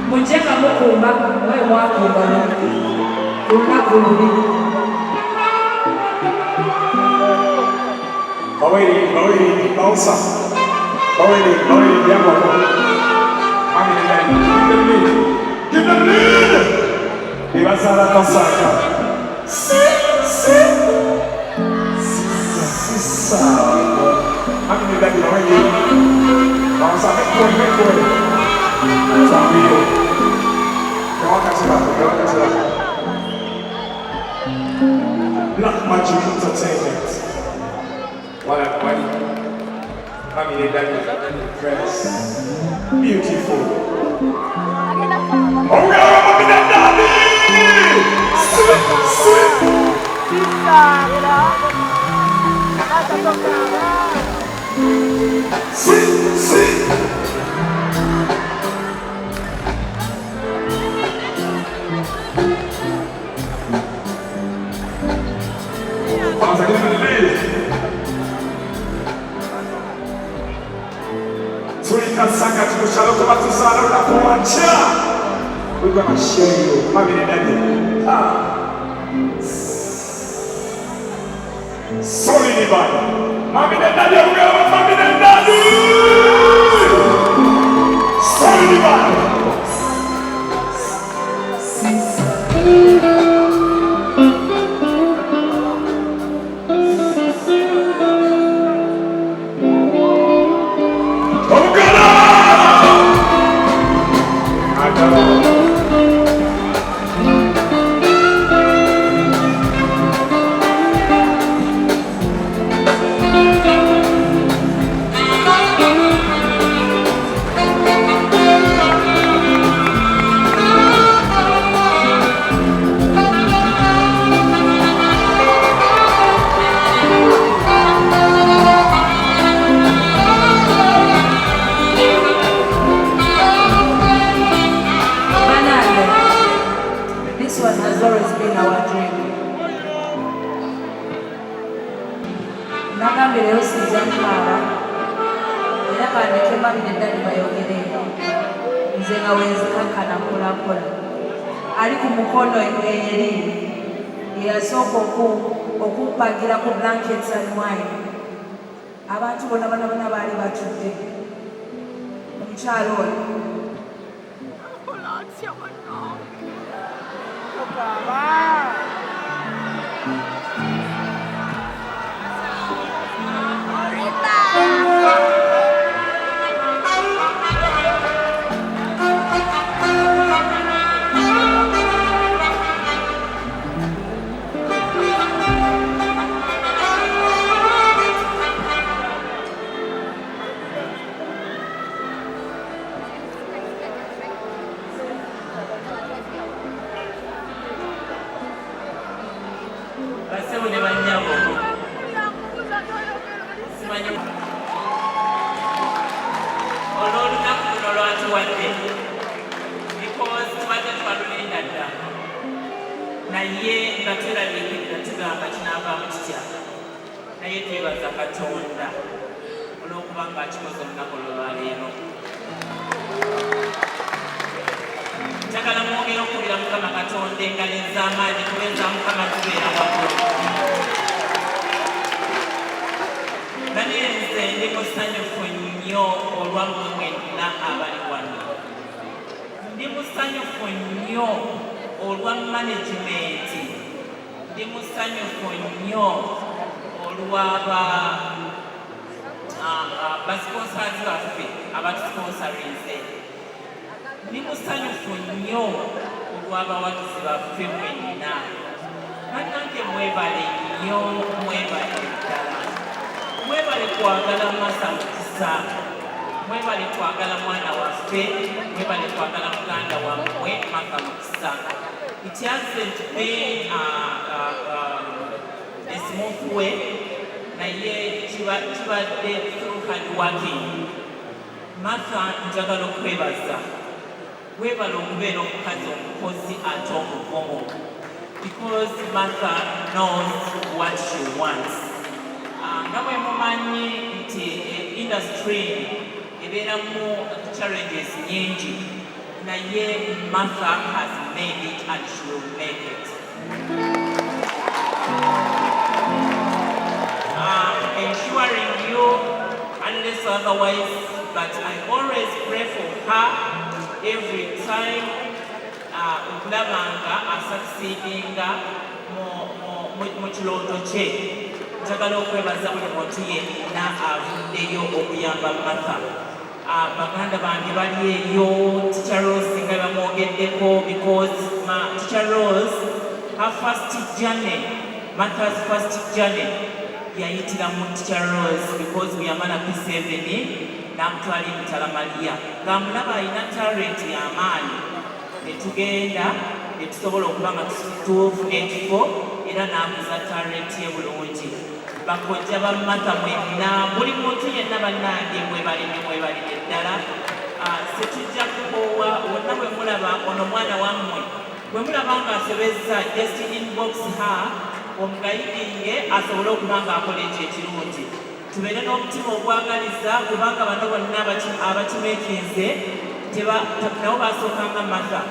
Munjenga mukumba, wewe mwakumba Baweli, Bausa. Baweli, Yamo. Give them lead. Bebaziza Kasaka. Sisa. Mami nenda Baweli. Bausa, mekwe. Zambio. Goka chila. Black Magic Entertainment. Mami nenda dress. Beautiful. Oh yeah, mami nenda. Saka tukushalo kama tusala na kuacha. We're gonna show you. Mami ni nani? Sorry ni bana. Mami ni nani? Mami ni nani? Sorry ni bana. Okubagira ku blankets and wine. Abantu bona bali batudde. Omukyalo oyo. Mwebale kwagala mwana waffe, mwebale kwagala muganda wammwe Mukisa. It hasn't been a smooth way. naye kibadde through hard working. Martha njagala okwebaza. Weebala okubeera omukazi omukozi ate omuvumu. Because Martha knows what she wants. Nga bwe mumanyi nti industry ebeeramu challenges nyingi, naye Martha has made it and she will make it. Ensuring you unless otherwise, but I always pray for her every time okulabanga asucceedinga mu kiloto kye. Njagala okwebaza buli muntu yenna avuddeyo okuyamba Martha. Baganda bange bali eyo, Teacher Rose nga bamwogeddeko, because Teacher Rose, her first journey, Martha's first journey, yayitira mu Teacher Rose because bweyamala P7 n'amutwala e Mutalamaliya. Ng'amulaba alina talent y'amaanyi, ne tugenda ne tusobola okuba nga tufuna ekifo era n'akuza talent ye bulungi. Bakojja ba Martha mwenna, buli muntu yenna bannange mwebalire ddala. Setujja kukoowa wonna bwe mulaba ono mwana wammwe, bwe mulaba ng'asobezza just inbox her omugayidinge asobole okuba ng'akola ekyo ekirungi. Tubeere n'omutima ogwagaliza, kubanga bano bonna abakimeekinze nabo baasookanga Martha.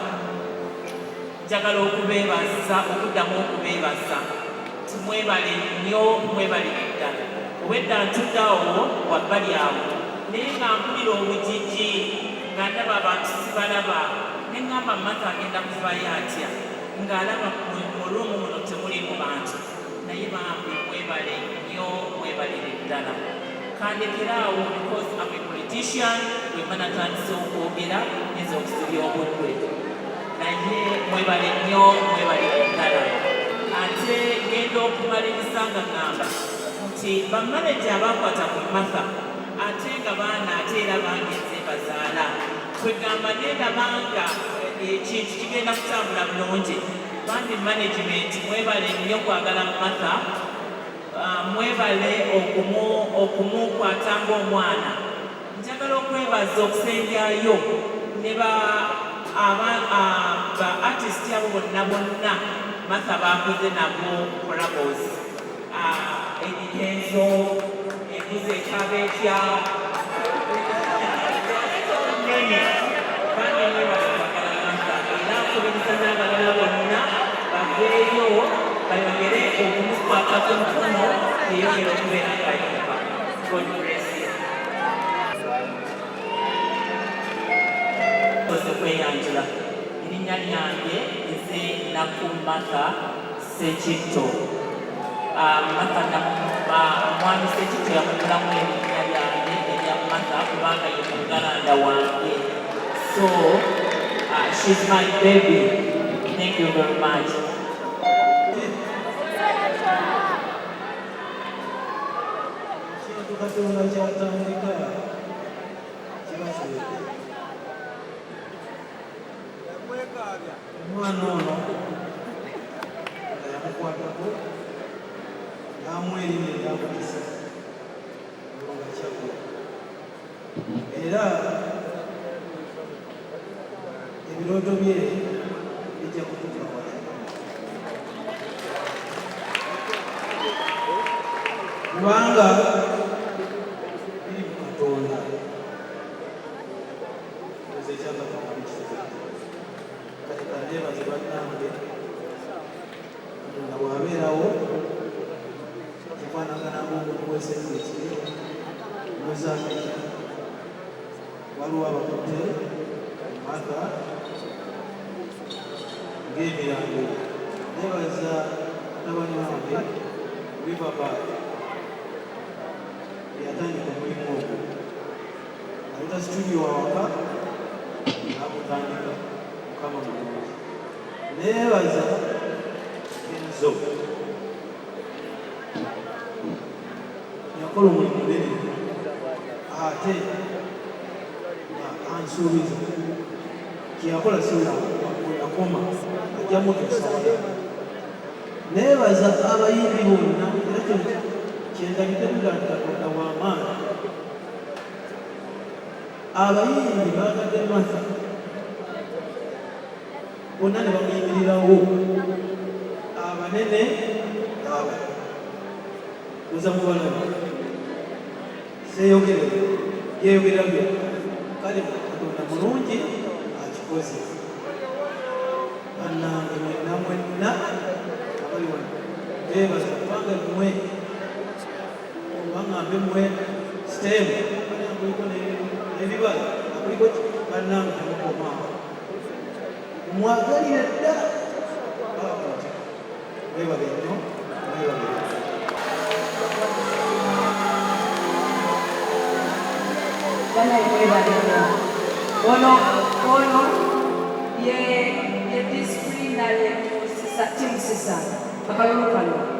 Njagala okubeebaza, okuddamu okubeebaza. Mwebale nnyo, mwebalire ddala. Obwedda ntuddawo wabbali awo naye nga mpulira obujiji nga ndaba abantu sibalaba, ne ŋŋamba Martha agenda kuvaayo atya ng'alaba mu luumu muno temulimu bantu, naye bambi mwebale nnyo, mwebalire ddala. Kandekeraawo because I'm a politician, bwe mba natandise okwogera neza okusibya obudde, naye mwebale nnyo, mwebalire ddala. Ate ngenda okumaliriza nga ŋŋamba nti bamaneja abakwata ku Martha ate nga baana ate era bangenze bazaala, kwegamba nendabanga ekintu kigenda kutambula bulungi. Bandi management mwebale nnyo kwagala Martha, mwebale okumukwata ng'omwana. Njagala okwebaza okusembyayo ne ba artist abo bonna Martha baakoze nabo collabos. Edikenzo, eguze ekabetya, nene kandi mwebazibagala Martha era nkubiriza n'abalala bonna baveeyo bayongere okumukwatako omukono eyongera okubeera kayimba. God bless you. Okweyanjula erinnya lyange nze Nakumata Sekitto. Mwami Sekitto yamugulamu erinnya lyange erya Martha kubanga ye mugalanda wange. So she's my baby. Thank you very much. Katonda kyatandika kibasobedde. Omwana ono nga yamukwatako n'amuwa erinnya erya Mukisa nga kyagula, era ebirooto bye bijja kutuuka wala. Kubanga biri mu Katonda, nze ekyakatonda mukisiza kati kandeebaze bannange. Katonda bw'abeerawo kifaanagana ng'omuntu w'esente ekiri muzameka. Waliwo abakutte Martha ng'emirambo. Neebaza mutabani wange Riverback yatandika omulimu ogwo, aleta studio awaka n'agutandika. Mukama mulungi. Neebaza Enzo yakola omulimu munene ate ansuubiza kyeyakola yakoma ajjamu tusawala. Neebaza abayimbi bonna era kyendabidde muganda Katonda w'amaanyi. Abayimbi baagadde Martha bonna ne bamuyimirirawo, abanene n'abato. Muza mubalabe seeyogere yeeyogera byonna, kale Katonda mulungi akikoze. Bannange mwenna mwenna abali wano beebaza kubanga mmwe oba ngambe mmwe siteemu kuliko n'ebibala akuliko bannange temukomaawo mwagalire ddala mwebale nnyo mwebale. Ono ye disciplinary Musisa, Tim Sisa, akalulu kano.